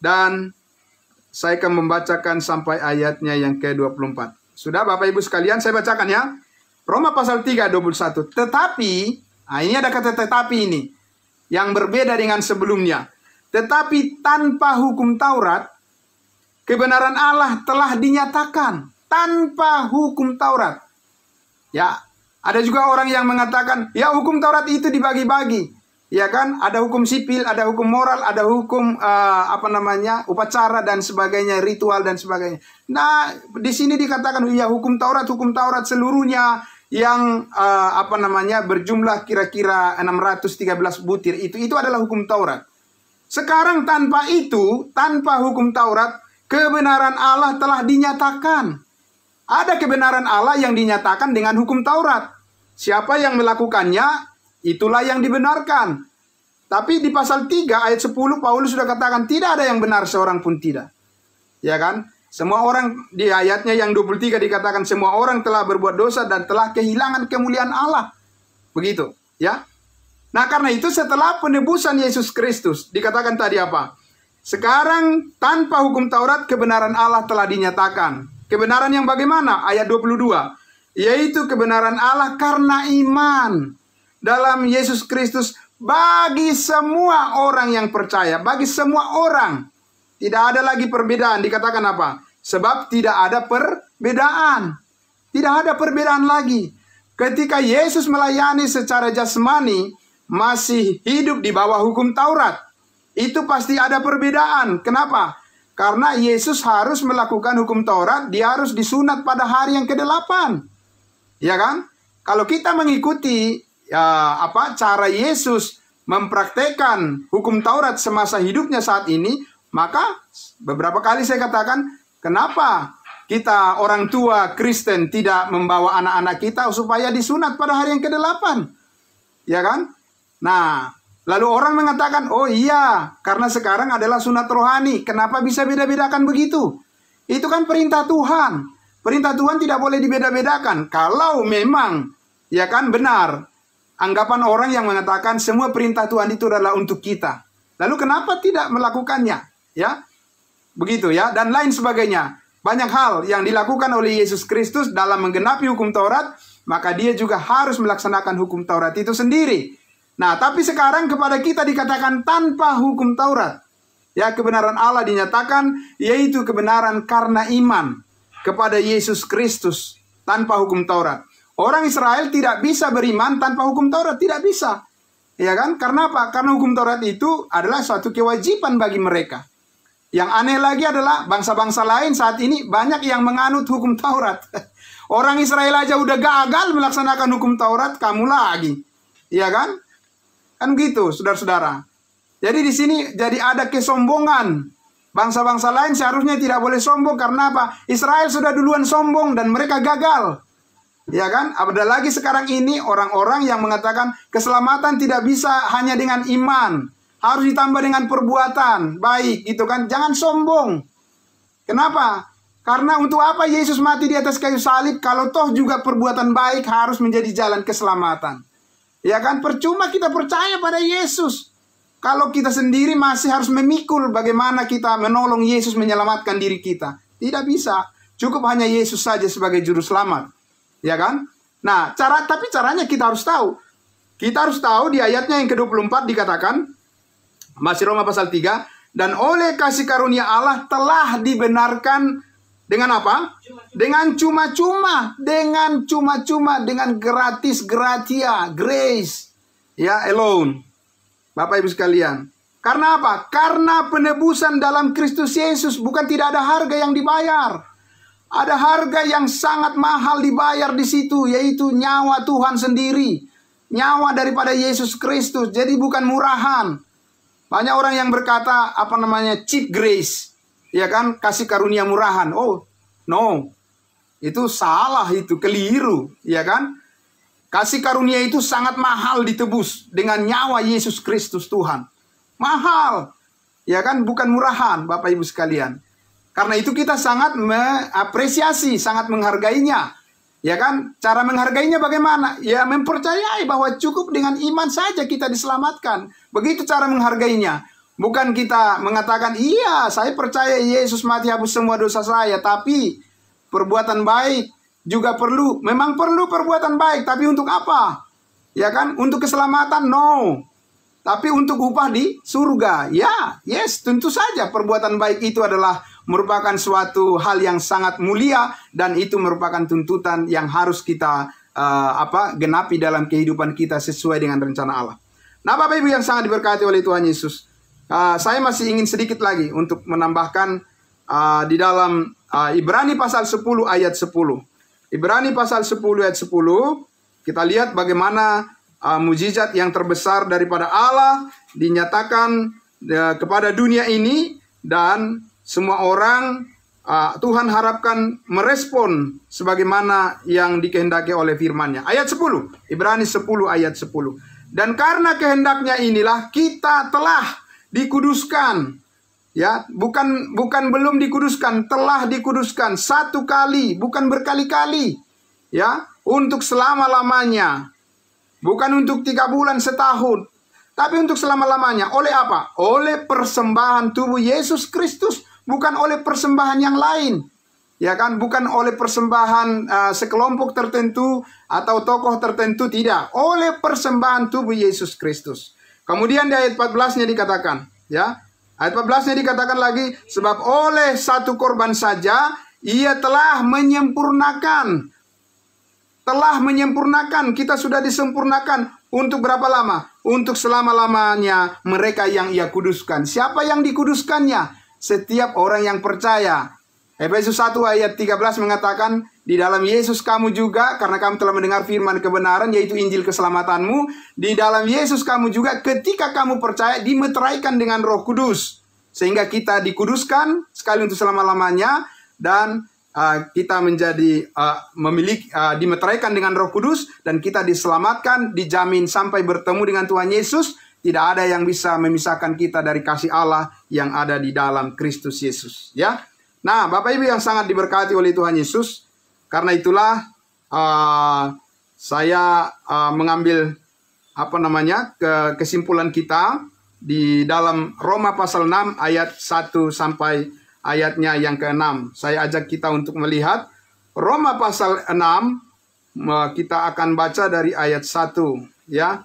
dan saya akan membacakan sampai ayatnya yang ke-24. Sudah Bapak Ibu sekalian, saya bacakan ya. Roma pasal 3, 21. Tetapi, ini ada kata tetapi ini, yang berbeda dengan sebelumnya. Tetapi tanpa hukum Taurat, kebenaran Allah telah dinyatakan tanpa hukum Taurat. Ya, ada juga orang yang mengatakan, ya hukum Taurat itu dibagi-bagi. Ya kan, ada hukum sipil, ada hukum moral, ada hukum upacara dan sebagainya, ritual dan sebagainya. Nah, di sini dikatakan ya hukum Taurat seluruhnya yang berjumlah kira-kira 613 butir itu adalah hukum Taurat. Sekarang tanpa itu, tanpa hukum Taurat, kebenaran Allah telah dinyatakan. Ada kebenaran Allah yang dinyatakan dengan hukum Taurat. Siapa yang melakukannya, itulah yang dibenarkan. Tapi di pasal 3 ayat 10 Paulus sudah katakan tidak ada yang benar seorang pun tidak. Ya kan? Semua orang di ayatnya yang 23 dikatakan semua orang telah berbuat dosa dan telah kehilangan kemuliaan Allah. Begitu, ya. Nah, karena itu setelah penebusan Yesus Kristus dikatakan tadi apa? Sekarang tanpa hukum Taurat kebenaran Allah telah dinyatakan. Kebenaran yang bagaimana? Ayat 22. Yaitu kebenaran Allah karena iman dalam Yesus Kristus bagi semua orang yang percaya, bagi semua orang. Tidak ada lagi perbedaan. Dikatakan apa? Sebab tidak ada perbedaan. Tidak ada perbedaan lagi. Ketika Yesus melayani secara jasmani, masih hidup di bawah hukum Taurat. Itu pasti ada perbedaan. Kenapa? Karena Yesus harus melakukan hukum Taurat, dia harus disunat pada hari yang ke-8. Ya kan? Kalau kita mengikuti cara Yesus mempraktekkan hukum Taurat semasa hidupnya saat ini, maka beberapa kali saya katakan, kenapa kita orang tua Kristen tidak membawa anak-anak kita supaya disunat pada hari yang ke-8? Ya kan? Nah, lalu orang mengatakan, oh iya, karena sekarang adalah sunat rohani. Kenapa bisa beda-bedakan begitu? Itu kan perintah Tuhan. Perintah Tuhan tidak boleh dibeda-bedakan. Kalau memang, ya kan, benar. Anggapan orang yang mengatakan semua perintah Tuhan itu adalah untuk kita. Lalu kenapa tidak melakukannya? Ya, begitu ya, dan lain sebagainya. Banyak hal yang dilakukan oleh Yesus Kristus dalam menggenapi hukum Taurat, maka dia juga harus melaksanakan hukum Taurat itu sendiri. Nah, tapi sekarang kepada kita dikatakan tanpa hukum Taurat. Ya, kebenaran Allah dinyatakan, yaitu kebenaran karena iman kepada Yesus Kristus tanpa hukum Taurat. Orang Israel tidak bisa beriman tanpa hukum Taurat, tidak bisa. Ya kan? Karena apa? Karena hukum Taurat itu adalah suatu kewajiban bagi mereka. Yang aneh lagi adalah bangsa-bangsa lain saat ini banyak yang menganut hukum Taurat. Orang Israel aja udah gagal melaksanakan hukum Taurat, kamu lagi. Ya kan? Kan gitu, saudara-saudara. Jadi di sini jadi ada kesombongan. Bangsa-bangsa lain seharusnya tidak boleh sombong. Karena apa? Israel sudah duluan sombong dan mereka gagal. Ya kan? Ada lagi sekarang ini orang-orang yang mengatakan keselamatan tidak bisa hanya dengan iman. Harus ditambah dengan perbuatan baik, gitu kan? Jangan sombong. Kenapa? Karena untuk apa Yesus mati di atas kayu salib kalau toh juga perbuatan baik harus menjadi jalan keselamatan? Ya kan, percuma kita percaya pada Yesus kalau kita sendiri masih harus memikul bagaimana kita menolong Yesus menyelamatkan diri kita. Tidak bisa. Cukup hanya Yesus saja sebagai juru selamat. Ya kan? Nah, tapi caranya kita harus tahu. Kita harus tahu di ayatnya yang ke-24 dikatakan, masih Roma pasal 3, dan oleh kasih karunia Allah telah dibenarkan dengan apa? Dengan cuma-cuma, dengan gratis, gratia, grace, ya, alone. Bapak Ibu sekalian. Karena apa? Karena penebusan dalam Kristus Yesus, bukan tidak ada harga yang dibayar. Ada harga yang sangat mahal dibayar di situ, yaitu nyawa Tuhan sendiri. Nyawa daripada Yesus Kristus. Jadi bukan murahan. Banyak orang yang berkata, cheap grace. Ya kan, kasih karunia murahan. Oh, no. Itu salah, itu keliru, ya kan? Kasih karunia itu sangat mahal ditebus dengan nyawa Yesus Kristus Tuhan. Mahal. Ya kan, bukan murahan, Bapak Ibu sekalian. Karena itu kita sangat mengapresiasi, sangat menghargainya. Ya kan? Cara menghargainya bagaimana? Ya mempercayai bahwa cukup dengan iman saja kita diselamatkan. Begitu cara menghargainya. Bukan kita mengatakan, iya saya percaya Yesus mati hapus semua dosa saya. Tapi perbuatan baik juga perlu. Memang perlu perbuatan baik. Tapi untuk apa? Ya kan? Untuk keselamatan? No. Tapi untuk upah di surga? Ya, yes, tentu saja perbuatan baik itu adalah merupakan suatu hal yang sangat mulia. Dan itu merupakan tuntutan yang harus kita genapi dalam kehidupan kita sesuai dengan rencana Allah. Nah, Bapak Ibu yang sangat diberkati oleh Tuhan Yesus, saya masih ingin sedikit lagi untuk menambahkan di dalam Ibrani pasal 10 ayat 10. Ibrani pasal 10 ayat 10, kita lihat bagaimana mujizat yang terbesar daripada Allah dinyatakan kepada dunia ini, dan semua orang Tuhan harapkan merespon sebagaimana yang dikehendaki oleh firman-Nya. Ayat 10, Ibrani 10 ayat 10. Dan karena kehendaknya inilah kita telah dikuduskan. Ya, bukan belum dikuduskan, telah dikuduskan satu kali, bukan berkali-kali. Ya, untuk selama-lamanya. Bukan untuk 3 bulan, setahun, tapi untuk selama-lamanya. Oleh apa? Oleh persembahan tubuh Yesus Kristus, bukan oleh persembahan yang lain. Ya kan, bukan oleh persembahan sekelompok tertentu atau tokoh tertentu, tidak. Oleh persembahan tubuh Yesus Kristus. Kemudian di ayat 14-nya dikatakan, ya. Ayat 14-nya dikatakan lagi, sebab oleh satu korban saja ia telah menyempurnakan. Telah menyempurnakan, kita sudah disempurnakan. Untuk berapa lama? Untuk selama-lamanya mereka yang ia kuduskan. Siapa yang dikuduskannya? Setiap orang yang percaya. Efesus 1 ayat 13 mengatakan, di dalam Yesus kamu juga, karena kamu telah mendengar firman kebenaran, yaitu Injil keselamatanmu. Di dalam Yesus kamu juga, ketika kamu percaya, dimeteraikan dengan Roh Kudus. Sehingga kita dikuduskan sekali untuk selama-lamanya. Dan kita menjadi dimeteraikan dengan Roh Kudus. Dan kita diselamatkan, dijamin sampai bertemu dengan Tuhan Yesus. Tidak ada yang bisa memisahkan kita dari kasih Allah yang ada di dalam Kristus Yesus. Ya. Nah, Bapak Ibu yang sangat diberkati oleh Tuhan Yesus, karena itulah saya mengambil kesimpulan kita di dalam Roma pasal 6 ayat 1 sampai ayatnya yang ke-6. Saya ajak kita untuk melihat Roma pasal 6, kita akan baca dari ayat 1, ya.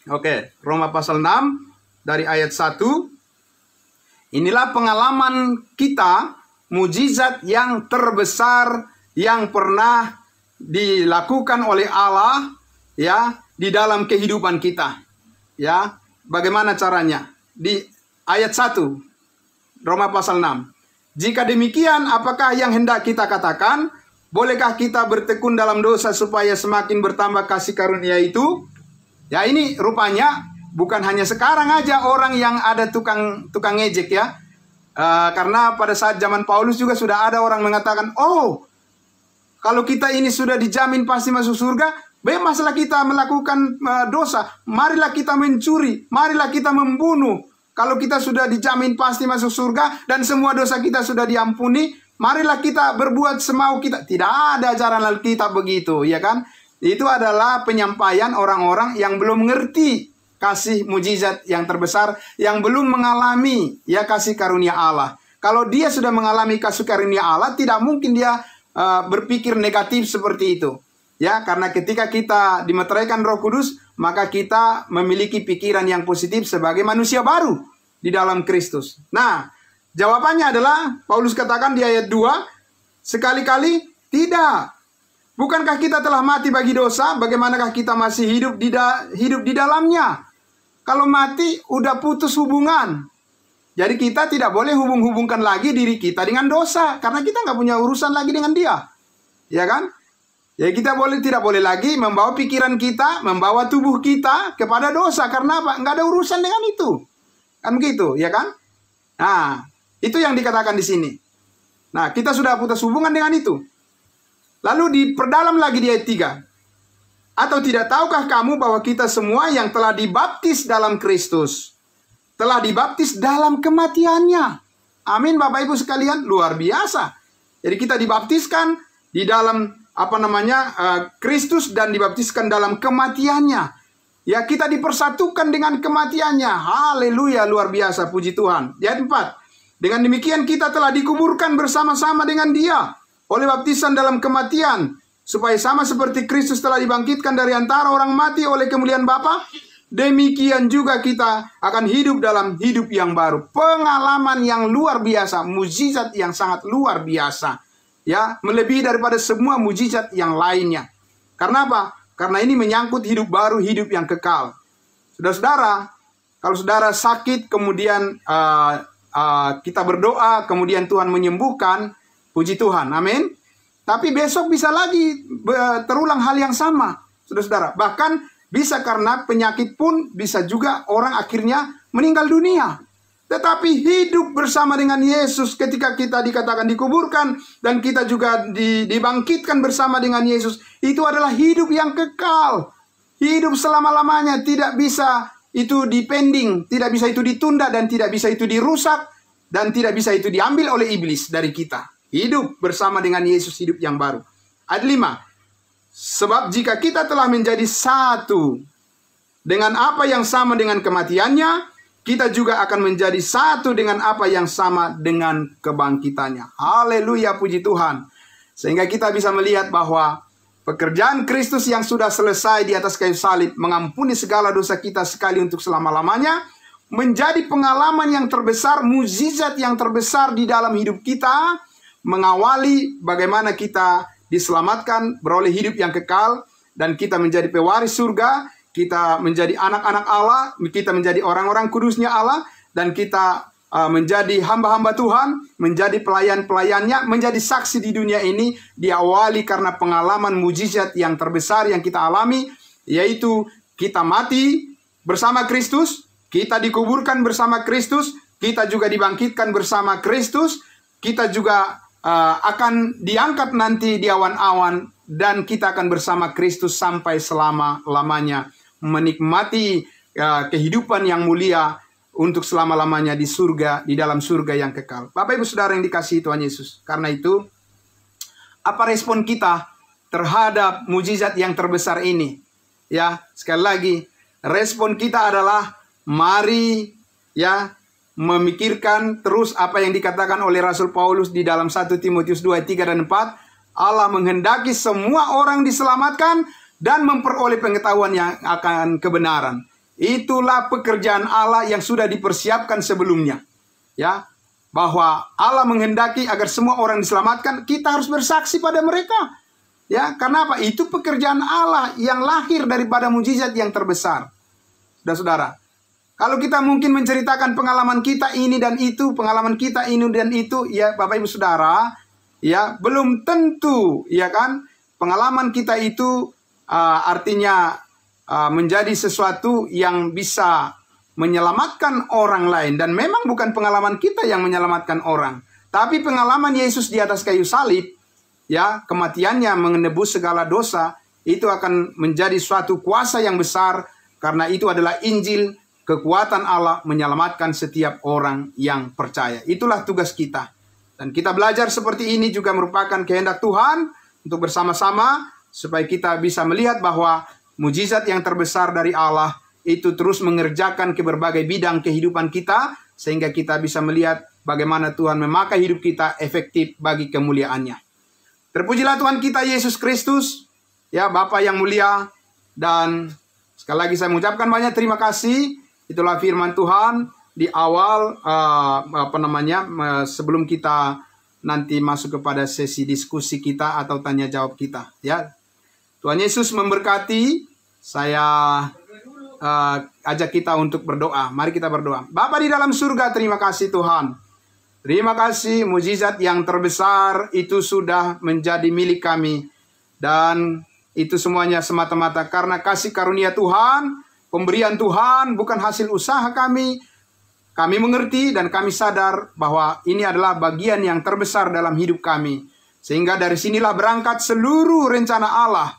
Oke, Roma pasal 6 dari ayat 1. Inilah pengalaman kita, mujizat yang terbesar yang pernah dilakukan oleh Allah, ya, di dalam kehidupan kita. Ya, bagaimana caranya? Di ayat 1 Roma pasal 6. Jika demikian, apakah yang hendak kita katakan? Bolehkah kita bertekun dalam dosa supaya semakin bertambah kasih karunia itu? Ya, ini rupanya bukan hanya sekarang aja orang yang ada tukang ngejek, ya. Karena pada saat zaman Paulus juga sudah ada orang mengatakan, oh, kalau kita ini sudah dijamin pasti masuk surga, bebaslah kita melakukan dosa. Marilah kita mencuri, marilah kita membunuh. Kalau kita sudah dijamin pasti masuk surga dan semua dosa kita sudah diampuni, marilah kita berbuat semau kita. Tidak ada ajaran Alkitab begitu, ya kan? Itu adalah penyampaian orang-orang yang belum mengerti kasih mujizat yang terbesar, yang belum mengalami, ya, kasih karunia Allah. Kalau dia sudah mengalami kasih karunia Allah, tidak mungkin dia berpikir negatif seperti itu. Ya, karena ketika kita dimeteraikan Roh Kudus, maka kita memiliki pikiran yang positif sebagai manusia baru di dalam Kristus. Nah, jawabannya adalah Paulus katakan di ayat 2, sekali-kali tidak. Bukankah kita telah mati bagi dosa? Bagaimanakah kita masih hidup di dalamnya? Kalau mati, udah putus hubungan. Jadi kita tidak boleh hubung-hubungkan lagi diri kita dengan dosa. Karena kita nggak punya urusan lagi dengan dia. Ya kan? Ya, kita tidak boleh lagi membawa pikiran kita, membawa tubuh kita kepada dosa. Karena apa? Nggak ada urusan dengan itu. Kan begitu, ya kan? Nah, itu yang dikatakan di sini. Nah, kita sudah putus hubungan dengan itu. Lalu diperdalam lagi di ayat 3. Atau tidak tahukah kamu bahwa kita semua yang telah dibaptis dalam Kristus telah dibaptis dalam kematiannya? Amin, Bapak Ibu sekalian, luar biasa. Jadi kita dibaptiskan di dalam Kristus dan dibaptiskan dalam kematiannya. Ya, kita dipersatukan dengan kematiannya. Haleluya, luar biasa, puji Tuhan. Di ayat 4. Dengan demikian kita telah dikuburkan bersama-sama dengan Dia oleh baptisan dalam kematian, supaya sama seperti Kristus telah dibangkitkan dari antara orang mati oleh kemuliaan Bapa, demikian juga kita akan hidup dalam hidup yang baru. Pengalaman yang luar biasa, mujizat yang sangat luar biasa. Ya, melebihi daripada semua mujizat yang lainnya. Karena apa? Karena ini menyangkut hidup baru, hidup yang kekal. Saudara-saudara, kalau saudara sakit, kemudian kita berdoa, kemudian Tuhan menyembuhkan, puji Tuhan, amin. Tapi besok bisa lagi terulang hal yang sama, saudara-saudara. Bahkan bisa karena penyakit pun bisa juga orang akhirnya meninggal dunia. Tetapi hidup bersama dengan Yesus ketika kita dikatakan dikuburkan dan kita juga dibangkitkan bersama dengan Yesus, itu adalah hidup yang kekal. Hidup selama-lamanya, tidak bisa itu dipending, tidak bisa itu ditunda, dan tidak bisa itu dirusak, dan tidak bisa itu diambil oleh iblis dari kita. Hidup bersama dengan Yesus, hidup yang baru. Ayat 5. Sebab jika kita telah menjadi satu dengan apa yang sama dengan kematiannya, kita juga akan menjadi satu dengan apa yang sama dengan kebangkitannya. Haleluya, puji Tuhan. Sehingga kita bisa melihat bahwa pekerjaan Kristus yang sudah selesai di atas kayu salib, mengampuni segala dosa kita sekali untuk selama-lamanya, menjadi pengalaman yang terbesar, mukjizat yang terbesar di dalam hidup kita, mengawali bagaimana kita diselamatkan, beroleh hidup yang kekal, dan kita menjadi pewaris surga, kita menjadi anak-anak Allah, kita menjadi orang-orang kudusnya Allah, dan kita menjadi hamba-hamba Tuhan, menjadi pelayan-pelayannya, menjadi saksi di dunia ini, diawali karena pengalaman mukjizat yang terbesar yang kita alami, yaitu kita mati bersama Kristus, kita dikuburkan bersama Kristus, kita juga dibangkitkan bersama Kristus, kita juga akan diangkat nanti di awan-awan, dan kita akan bersama Kristus sampai selama-lamanya, menikmati kehidupan yang mulia untuk selama-lamanya di surga, di dalam surga yang kekal. Bapak Ibu Saudara yang dikasihi Tuhan Yesus, karena itu, apa respon kita terhadap mukjizat yang terbesar ini? Ya, sekali lagi, respon kita adalah mari ya memikirkan terus apa yang dikatakan oleh Rasul Paulus di dalam 1 Timotius 2, 3 dan 4. Allah menghendaki semua orang diselamatkan dan memperoleh pengetahuan yang akan kebenaran. Itulah pekerjaan Allah yang sudah dipersiapkan sebelumnya. Ya, bahwa Allah menghendaki agar semua orang diselamatkan, kita harus bersaksi pada mereka. Ya, karena apa? Itu pekerjaan Allah yang lahir daripada mukjizat yang terbesar. Saudara, kalau kita mungkin menceritakan pengalaman kita ini dan itu, pengalaman kita ini dan itu, ya Bapak Ibu Saudara, ya belum tentu, ya kan, pengalaman kita itu artinya menjadi sesuatu yang bisa menyelamatkan orang lain. Dan memang bukan pengalaman kita yang menyelamatkan orang, tapi pengalaman Yesus di atas kayu salib, ya, kematiannya menebus segala dosa, itu akan menjadi suatu kuasa yang besar, karena itu adalah Injil, kekuatan Allah menyelamatkan setiap orang yang percaya. Itulah tugas kita. Dan kita belajar seperti ini juga merupakan kehendak Tuhan untuk bersama-sama, supaya kita bisa melihat bahwa mukjizat yang terbesar dari Allah itu terus mengerjakan ke berbagai bidang kehidupan kita, sehingga kita bisa melihat bagaimana Tuhan memakai hidup kita efektif bagi kemuliaannya. Terpujilah Tuhan kita Yesus Kristus, ya Bapa yang mulia, dan sekali lagi saya mengucapkan banyak terima kasih. Itulah firman Tuhan di awal sebelum kita nanti masuk kepada sesi diskusi kita atau tanya jawab kita, ya. Tuhan Yesus memberkati. Saya ajak kita untuk berdoa. Mari kita berdoa. Bapa di dalam surga, terima kasih Tuhan. Terima kasih, mukjizat yang terbesar itu sudah menjadi milik kami, dan itu semuanya semata-mata karena kasih karunia Tuhan, pemberian Tuhan, bukan hasil usaha kami. Kami mengerti dan kami sadar bahwa ini adalah bagian yang terbesar dalam hidup kami. Sehingga dari sinilah berangkat seluruh rencana Allah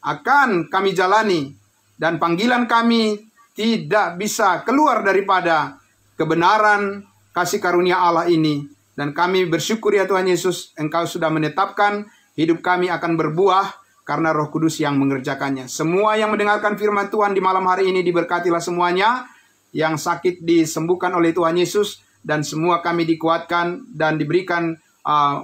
akan kami jalani. Dan panggilan kami tidak bisa keluar daripada kebenaran kasih karunia Allah ini. Dan kami bersyukur ya Tuhan Yesus, Engkau sudah menetapkan hidup kami akan berbuah karena Roh Kudus yang mengerjakannya. Semua yang mendengarkan firman Tuhan di malam hari ini diberkatilah semuanya. Yang sakit disembuhkan oleh Tuhan Yesus, dan semua kami dikuatkan dan diberikan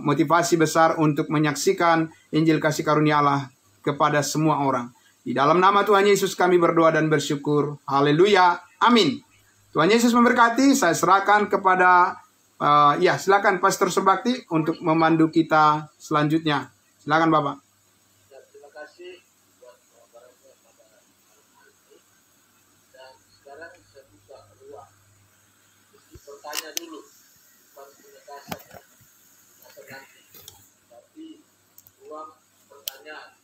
motivasi besar untuk menyaksikan Injil kasih karunia Allah kepada semua orang. Di dalam nama Tuhan Yesus kami berdoa dan bersyukur. Haleluya. Amin. Tuhan Yesus memberkati. Saya serahkan kepada silakan Pastor Surbakti untuk memandu kita selanjutnya. Silakan Bapak. Terima kasih buat pelajarannya pada malam hari ini. Dan sekarang saya buka ruang. Mesti bertanya dulu, bukan penegasan nanti. Tapi ruang pertanyaan.